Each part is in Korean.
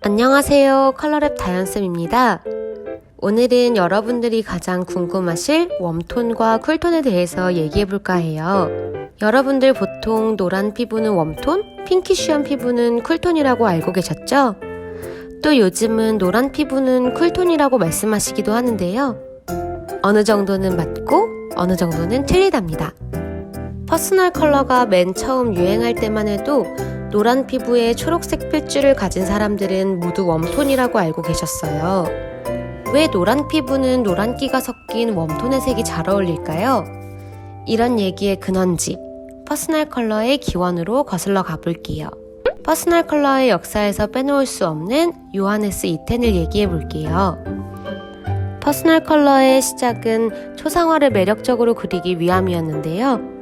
안녕하세요. 컬러랩 다현쌤입니다. 오늘은 여러분들이 가장 궁금하실 웜톤과 쿨톤에 대해서 얘기해볼까 해요. 여러분들 보통 노란 피부는 웜톤, 핑키쉬한 피부는 쿨톤이라고 알고 계셨죠? 또 요즘은 노란 피부는 쿨톤이라고 말씀하시기도 하는데요. 어느 정도는 맞고 어느 정도는 틀리답니다. 퍼스널 컬러가 맨 처음 유행할 때만 해도 노란 피부에 초록색 필줄을 가진 사람들은 모두 웜톤이라고 알고 계셨어요. 왜 노란 피부는 노란기가 섞인 웜톤의 색이 잘 어울릴까요? 이런 얘기의 근원지, 퍼스널 컬러의 기원으로 거슬러 가볼게요. 퍼스널 컬러의 역사에서 빼놓을 수 없는 요하네스 이텐을 얘기해 볼게요. 퍼스널 컬러의 시작은 초상화를 매력적으로 그리기 위함이었는데요.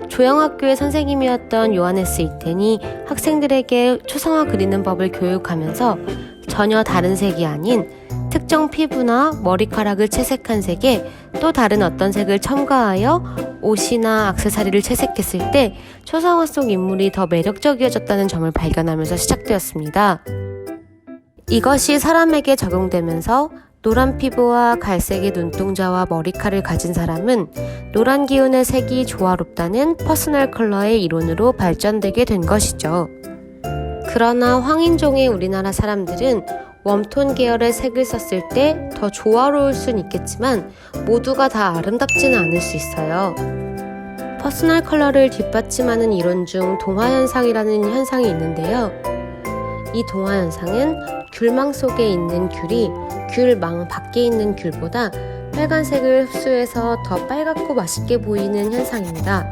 조형학교의 선생님이었던 요하네스 이텐이 학생들에게 초상화 그리는 법을 교육하면서 전혀 다른 색이 아닌 특정 피부나 머리카락을 채색한 색에 또 다른 어떤 색을 첨가하여 옷이나 액세서리를 채색했을 때 초상화 속 인물이 더 매력적이어졌다는 점을 발견하면서 시작되었습니다. 이것이 사람에게 적용되면서 노란 피부와 갈색의 눈동자와 머리카락을 가진 사람은 노란 기운의 색이 조화롭다는 퍼스널 컬러의 이론으로 발전되게 된 것이죠. 그러나 황인종의 우리나라 사람들은 웜톤 계열의 색을 썼을 때 더 조화로울 순 있겠지만 모두가 다 아름답지는 않을 수 있어요. 퍼스널 컬러를 뒷받침하는 이론 중 동화현상이라는 현상이 있는데요. 이 동화현상은 귤망 속에 있는 귤이 귤망 밖에 있는 귤보다 빨간색을 흡수해서 더 빨갛고 맛있게 보이는 현상입니다.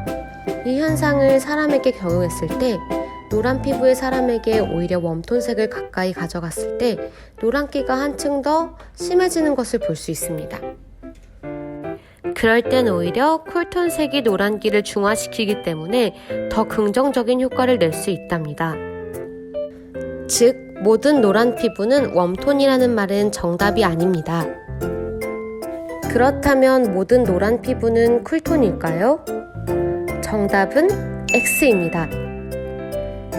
이 현상을 사람에게 경험했을 때 노란 피부의 사람에게 오히려 웜톤색을 가까이 가져갔을 때 노란기가 한층 더 심해지는 것을 볼 수 있습니다. 그럴 땐 오히려 쿨톤색이 노란기를 중화시키기 때문에 더 긍정적인 효과를 낼 수 있답니다. 즉, 모든 노란 피부는 웜톤이라는 말은 정답이 아닙니다. 그렇다면 모든 노란 피부는 쿨톤일까요? 정답은 X입니다.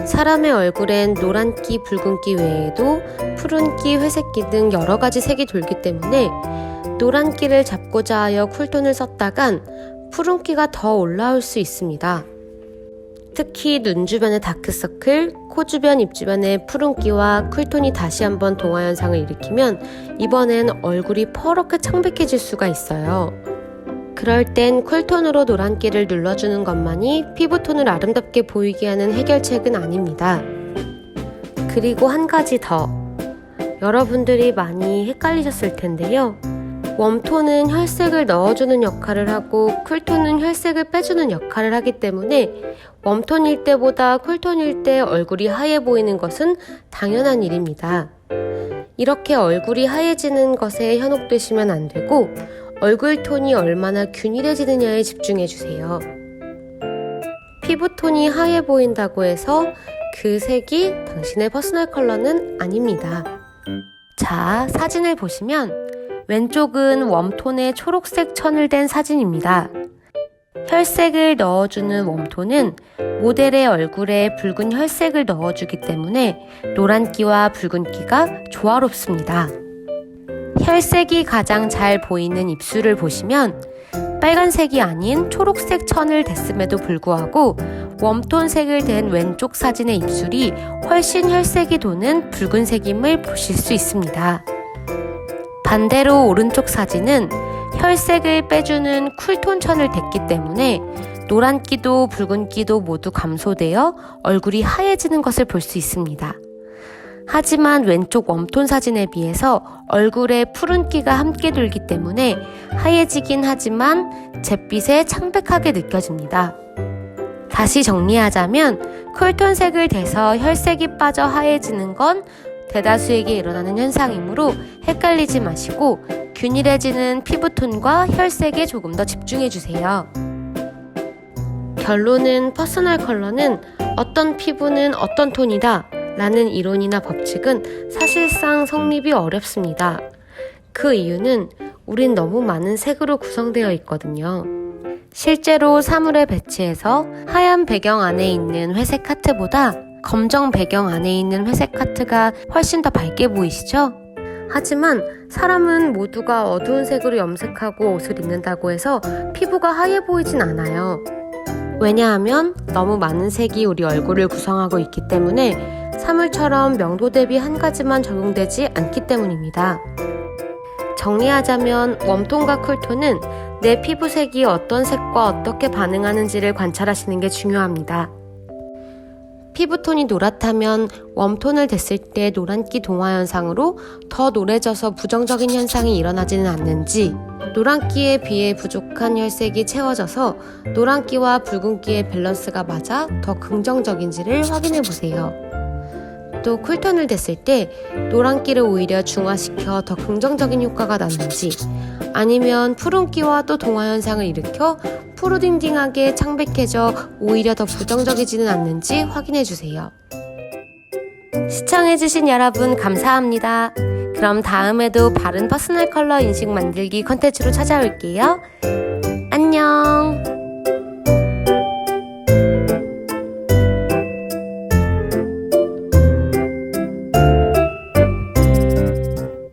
사람의 얼굴엔 노란기, 붉은기 외에도 푸른기, 회색기 등 여러 가지 색이 돌기 때문에 노란기를 잡고자 하여 쿨톤을 썼다간 푸른기가 더 올라올 수 있습니다. 특히 눈 주변의 다크서클, 코 주변, 입 주변의 푸른기와 쿨톤이 다시 한번 동화현상을 일으키면 이번엔 얼굴이 퍼렇게 창백해질 수가 있어요. 그럴 땐 쿨톤으로 노란기를 눌러주는 것만이 피부톤을 아름답게 보이게 하는 해결책은 아닙니다. 그리고 한 가지 더. 여러분들이 많이 헷갈리셨을 텐데요. 웜톤은 혈색을 넣어주는 역할을 하고 쿨톤은 혈색을 빼주는 역할을 하기 때문에 웜톤일 때보다 쿨톤일 때 얼굴이 하얘 보이는 것은 당연한 일입니다. 이렇게 얼굴이 하얘지는 것에 현혹되시면 안 되고 얼굴 톤이 얼마나 균일해지느냐에 집중해주세요. 피부톤이 하얘 보인다고 해서 그 색이 당신의 퍼스널 컬러는 아닙니다. 자, 사진을 보시면 왼쪽은 웜톤의 초록색 천을 댄 사진입니다. 혈색을 넣어주는 웜톤은 모델의 얼굴에 붉은 혈색을 넣어주기 때문에 노란기와 붉은기가 조화롭습니다. 혈색이 가장 잘 보이는 입술을 보시면 빨간색이 아닌 초록색 천을 댔음에도 불구하고 웜톤색을 댄 왼쪽 사진의 입술이 훨씬 혈색이 도는 붉은색임을 보실 수 있습니다. 반대로 오른쪽 사진은 혈색을 빼주는 쿨톤 천을 댔기 때문에 노란기도 붉은기도 모두 감소되어 얼굴이 하얘지는 것을 볼 수 있습니다. 하지만 왼쪽 웜톤 사진에 비해서 얼굴에 푸른기가 함께 돌기 때문에 하얘지긴 하지만 잿빛에 창백하게 느껴집니다. 다시 정리하자면 쿨톤색을 대서 혈색이 빠져 하얘지는 건 대다수에게 일어나는 현상이므로 헷갈리지 마시고 균일해지는 피부톤과 혈색에 조금 더 집중해주세요. 결론은 퍼스널 컬러는 어떤 피부는 어떤 톤이다 라는 이론이나 법칙은 사실상 성립이 어렵습니다. 그 이유는 우린 너무 많은 색으로 구성되어 있거든요. 실제로 사물에 배치해서 하얀 배경 안에 있는 회색 하트보다 검정 배경 안에 있는 회색 하트가 훨씬 더 밝게 보이시죠? 하지만 사람은 모두가 어두운 색으로 염색하고 옷을 입는다고 해서 피부가 하얘 보이진 않아요. 왜냐하면 너무 많은 색이 우리 얼굴을 구성하고 있기 때문에 사물처럼 명도 대비 한 가지만 적용되지 않기 때문입니다. 정리하자면 웜톤과 쿨톤은 내 피부색이 어떤 색과 어떻게 반응하는지를 관찰하시는 게 중요합니다. 피부톤이 노랗다면 웜톤을 댔을 때 노란기 동화 현상으로 더 노래져서 부정적인 현상이 일어나지는 않는지, 노란기에 비해 부족한 혈색이 채워져서 노란기와 붉은기의 밸런스가 맞아 더 긍정적인지를 확인해 보세요. 또 쿨톤을 댔을 때 노란기를 오히려 중화시켜 더 긍정적인 효과가 나는지, 아니면 푸른기와 또 동화 현상을 일으켜 푸르딩딩하게 창백해져 오히려 더 부정적이지는 않는지 확인해주세요. 시청해주신 여러분 감사합니다. 그럼 다음에도 바른 퍼스널 컬러 인식 만들기 컨텐츠로 찾아올게요. 안녕.